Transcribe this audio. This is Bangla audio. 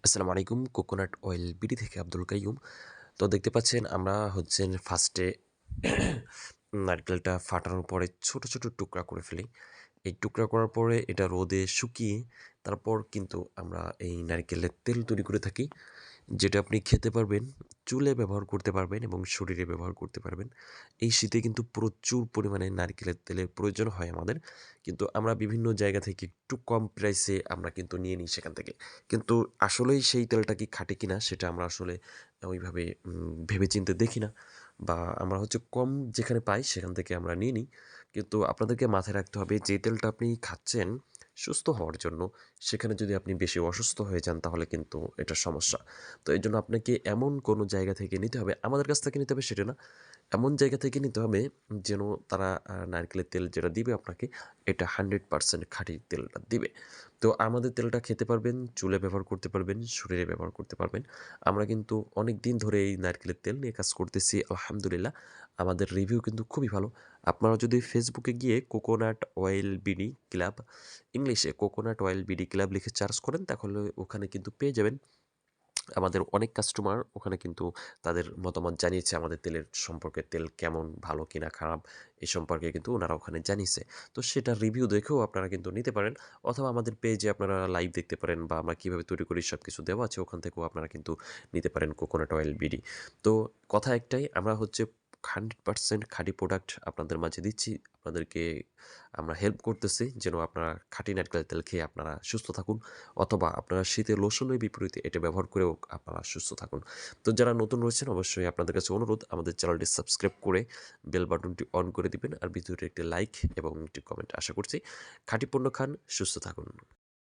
আসসালামু আলাইকুম। কোকোনাট অয়েল বিডি থেকে আব্দুল কাইয়ুম। তো দেখতে পাচ্ছেন আমরা ফার্স্টে নারকেলটা ফাটানোর পরে ছোট, ছোট টুকরা করে ফেলি। এই টুকরা করার পরে এটা রোদে শুকিয়ে তারপর কিন্তু আমরা এই নারকেলের তেল তৈরি করে থাকি। যেটা আপনি খেতে পারবেন, চুলে ব্যবহার করতে পারবেন এবং শরীরে ব্যবহার করতে পারবেন। এই শীতে কিন্তু প্রচুর পরিমাণে নারকেলের তেলের প্রয়োজন হয় আমাদের। কিন্তু আমরা বিভিন্ন জায়গা থেকে একটু কম প্রাইসে আমরা কিন্তু নিয়ে নিই সেখান থেকে। কিন্তু আসলেই সেই তেলটা কি খাঁটি কিনা সেটা আমরা আসলে ওইভাবে ভেবেচিন্তে দেখি না। বা আমরা কম যেখানে পাই সেখান থেকে আমরা নিয়ে নিই। কিন্তু আপনাদেরকে মাথায় রাখতে হবে যে তেলটা আপনি খাচ্ছেন সুস্থ হওয়ার জন্য, সেখানে যদি আপনি বেশি অসুস্থ হয়ে যান তাহলে কিন্তু এটা সমস্যা। তো এজন্য আপনাকে এমন কোনো জায়গা থেকে নিতে হবে, আমাদের কাছ থেকে নিতে হবে সেটা না। এমন জায়গা থেকে নিতে হবে যেন তারা নারকেলের তেল যেটা দিবে আপনাকে, এটা 100% খাঁটি তেলটা দিবে। তো আমাদের তেলটা খেতে পারবেন, চুলে ব্যবহার করতে পারবেন, শরীরে ব্যবহার করতে পারবেন। আমরা কিন্তু অনেক দিন ধরে এই নারকেলের তেল নিয়ে কাজ করতেছি। আলহামদুলিল্লাহ, আমাদের রিভিউ কিন্তু খুবই ভালো। আপনারা যদি ফেসবুকে গিয়ে কোকোনাট অয়েল বিডি ক্লাব, ইংলিশে কোকোনাট অয়েল বিডি ক্লাব লিখে সার্চ করেন তাহলে ওখানে কিন্তু পেয়ে যাবেন। আমাদের অনেক কাস্টমার ওখানে কিন্তু তাদের মতামত জানিয়েছে আমাদের তেলের সম্পর্কে, তেল কেমন, ভালো কিনা খারাপ এ সম্পর্কে কিন্তু ওনারা ওখানে জানিয়েছে। তো সেটার রিভিউ দেখেও আপনারা কিন্তু নিতে পারেন, অথবা আমাদের পেজে আপনারা লাইভ দেখতে পারেন বা আমরা কীভাবে তৈরি করি সব কিছু দেওয়া আছে, ওখান থেকেও আপনারা কিন্তু নিতে পারেন কোকোনাট অয়েল বিডি। তো কথা একটাই, আমরা 100% খাঁটি প্রোডাক্ট আপনাদের মাঝে দিচ্ছি। আপনাদেরকে আমরা হেল্প করতেছি যেন আপনারা খাঁটি নারকেলের তেল খেয়ে আপনারা সুস্থ থাকুন, অথবা আপনারা শীতে লোশনের বিপরীতে এটা ব্যবহার করেও আপনারা সুস্থ থাকুন। তো যারা নতুন রয়েছেন অবশ্যই আপনাদের কাছে অনুরোধ, আমাদের চ্যানেলটি সাবস্ক্রাইব করে বেল বাটনটি অন করে দিবেন, আর ভিডিওটি একটি লাইক এবং একটি কমেন্ট আশা করছি। খাঁটি পণ্য খান, সুস্থ থাকুন।